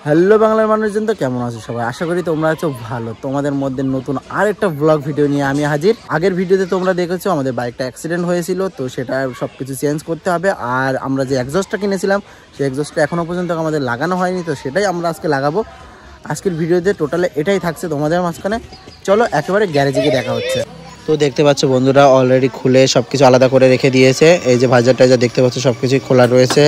Hello বাংলার মানুষজন, তো কেমন আছো সবাই? আশা করি তোমরা আছো ভালো। তোমাদের মধ্যে নতুন আরেকটা ব্লগ ভিডিও নিয়ে আমি হাজির। আগের ভিডিওতে তোমরা দেখেছো আমাদের বাইকটা অ্যাক্সিডেন্ট হয়েছিল, তো সেটা সবকিছু চেঞ্জ করতে হবে। আর আমরা যে এক্সস্টটা কিনেছিলাম সেই এক্সস্টটা এখনো পর্যন্ত আমাদের লাগানো হয়নি, তো সেটাই আমরা আজকে লাগাবো। আজকের ভিডিওতে টোটালে এটাই থাকছে তোমাদের মাঝখানে। চলো একেবারে গ্যারেজে গিয়ে দেখা হচ্ছে। তো দেখতে পাচ্ছ বন্ধুরা, অলরেডি খুলে সবকিছু আলাদা করে রেখে দিয়েছে। এই যে ভাইজার টাইজার দেখতে পাচ্ছ সবকিছুই খোলা রয়েছে।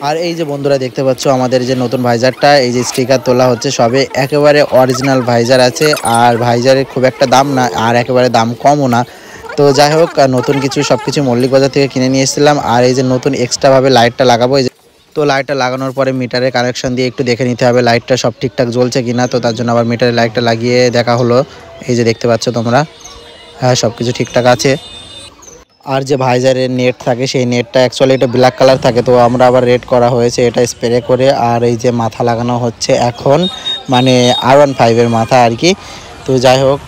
আর এই যে বন্ধুরা দেখতে পাচ্ছ আমাদের যে নতুন ভাইজারটা, এই যে স্টিকার তোলা হচ্ছে, সবে একেবারে অরিজিনাল ভাইজার আছে। আর ভাইজারের খুব একটা দাম না, আর একেবারে দাম কমও না। তো যাই হোক, নতুন কিছু সব কিছু মল্লিক বাজার থেকে কিনে নিয়ে এসেছিলাম। আর এই যে নতুন এক্সট্রাভাবে লাইটটা লাগাবো। এই যে তো লাইটটা লাগানোর পরে মিটারের কানেকশন দিয়ে একটু দেখে নিতে হবে লাইটটা সব ঠিকঠাক জ্বলছে কিনা। তো তার জন্য আবার মিটারের লাইটটা লাগিয়ে দেখা হলো। এই যে দেখতে পাচ্ছ তোমরা, হ্যাঁ সব কিছু ঠিকঠাক আছে। আর যে ভাইজারের নেট থাকে সেই নেটটা অ্যাকচুয়ালি এটা ব্ল্যাক কালার থাকে, তো আমরা আবার রেড করা হয়েছে এটা স্প্রে করে। আর এই যে মাথা লাগানো হচ্ছে এখন, মানে R15-এর মাথা আর কি। তো যাই হোক,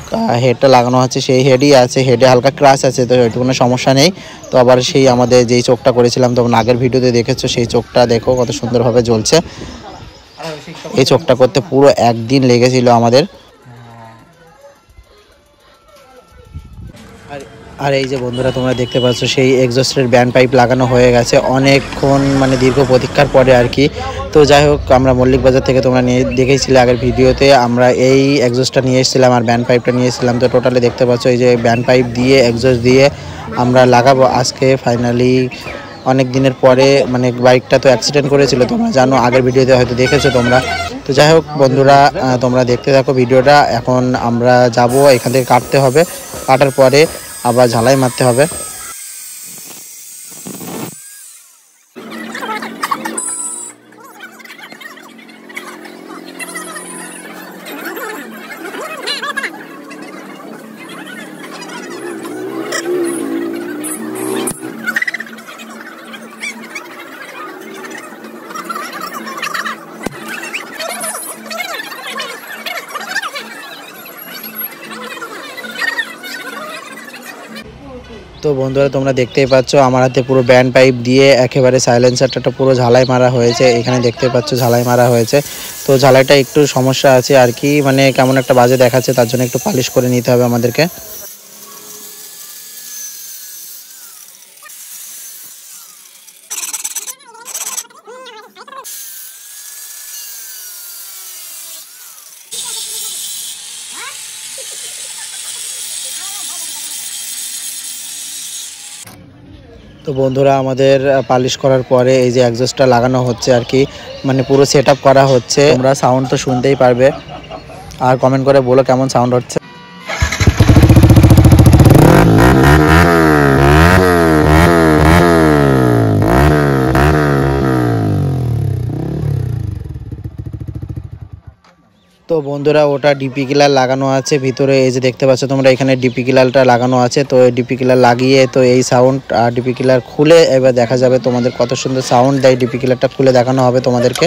হেডটা লাগানো হচ্ছে, সেই হেডই আছে, হেডে হালকা ক্রাশ আছে, তো এটুকু কোনো সমস্যা নেই। তো আবার সেই আমাদের যেই চোখটা করেছিলাম তোমরা আগের ভিডিওতে দেখেছো, সেই চোখটা দেখো কত সুন্দরভাবে জ্বলছে। এই চোখটা করতে পুরো একদিন লেগেছিল আমাদের। আর এই যে বন্ধুরা তোমরা দেখতে পাচ্ছ সেই এক্সস্টের ব্যান্ড পাইপ লাগানো হয়ে গেছে অনেকক্ষণ, মানে দীর্ঘ প্রতীক্ষার পরে আর কি। তো যাই হোক, আমরা মল্লিক বাজার থেকে তোমরা নিয়ে দেখেছিলে আগের ভিডিওতে, আমরা এই এক্সস্টটা নিয়ে এসেছিলাম আর ব্যান্ড পাইপটা নিয়ে এসেছিলাম। তো টোটালি দেখতে পাচ্ছ এই যে ব্যান্ড পাইপ দিয়ে এক্সস্ট দিয়ে আমরা লাগাবো আজকে ফাইনালি অনেক দিনের পরে। মানে বাইকটা তো অ্যাক্সিডেন্ট করেছিল তোমরা জানো, আগের ভিডিওতে হয়তো দেখেছো তোমরা। তো যাই হোক বন্ধুরা, তোমরা দেখতে থাকো ভিডিওটা। এখন আমরা যাব, এখান থেকে কাটতে হবে, কাটার পরে আবার ঝালাই মারতে হবে। তো বন্ধুরা তোমরা দেখতেই পাচ্ছ আমার হাতে পুরো ব্যান্ড পাইপ দিয়ে একেবারে সাইলেন্সারটা পুরো ঝালাই মারা হয়েছে। এখানে দেখতে পাচ্ছ ঝালাই মারা হয়েছে। তো ঝালাইটা একটু সমস্যা আছে আর কি, মানে কেমন একটা বাজে দেখাচ্ছে, তার জন্য একটু পালিশ করে নিতে হবে আমাদেরকে। তো বন্ধুরা আমাদের পালিশ করার পরে এই যে এক্সস্টটা লাগানো হচ্ছে আর কি, মানে পুরো সেট আপ করা হচ্ছে। তোমরা সাউন্ড তো শুনতেই পারবে, আর কমেন্ট করে বলো কেমন সাউন্ড হচ্ছে। তো বন্ধুরা ওটা ডিপি কিলার লাগানো আছে ভিতরে, এই যে দেখতে পাচ্ছ তোমরা এখানে ডিপি কিলারটা লাগানো আছে। তো এই ডিপি কিলার লাগিয়ে তো এই সাউন্ড, আর ডিপি কিলার খুলে এবার দেখা যাবে তোমাদের কত সুন্দর সাউন্ড দেয়। ডিপি কিলারটা খুলে দেখানো হবে তোমাদেরকে।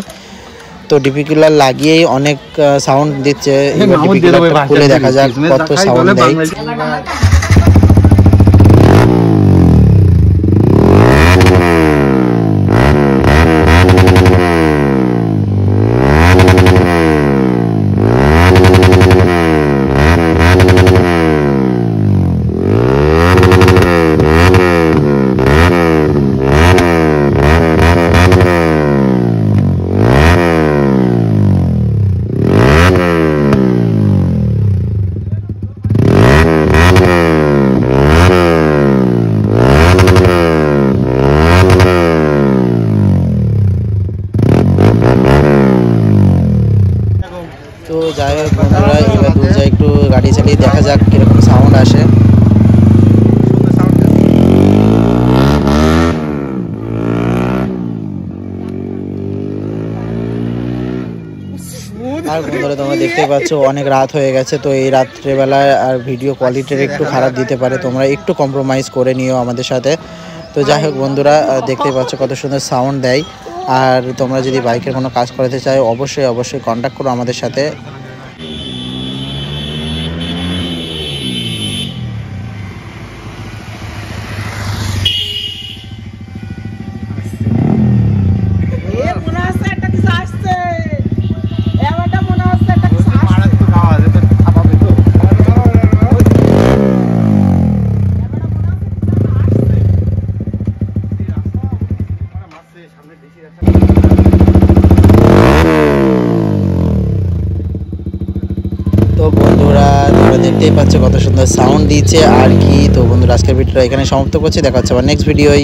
তো ডিপি কিলার লাগিয়েই অনেক সাউন্ড দিচ্ছে, এবার ডিপি কিলারটা খুলে দেখা যাক কত সাউন্ড দেয়। তো যাই হোক বন্ধুরা, এবার দূর যাই একটু গাড়ি চালিয়ে দেখা যাক কীরকম সাউন্ড আসে। আর বন্ধুরা তোমরা দেখতে পাচ্ছ অনেক রাত হয়ে গেছে, তো এই রাত্রেবেলায় আর ভিডিও কোয়ালিটির একটু খারাপ দিতে পারে, তোমরা একটু কম্প্রোমাইজ করে নিও আমাদের সাথে। তো যাই হোক বন্ধুরা, দেখতেই পাচ্ছ কত সুন্দর সাউন্ড দেয়। আর তোমরা যদি বাইকের কোনো কাজ করাতে চাও অবশ্যই অবশ্যই কন্ট্যাক্ট করো আমাদের সাথে। দেখতেই পাচ্ছ কত সুন্দর সাউন্ড দিচ্ছে আর কি। তো বন্ধুরা আজকের ভিডিওটা এখানে সমাপ্ত করছি, দেখা হচ্ছে আবার নেক্সট ভিডিওয়।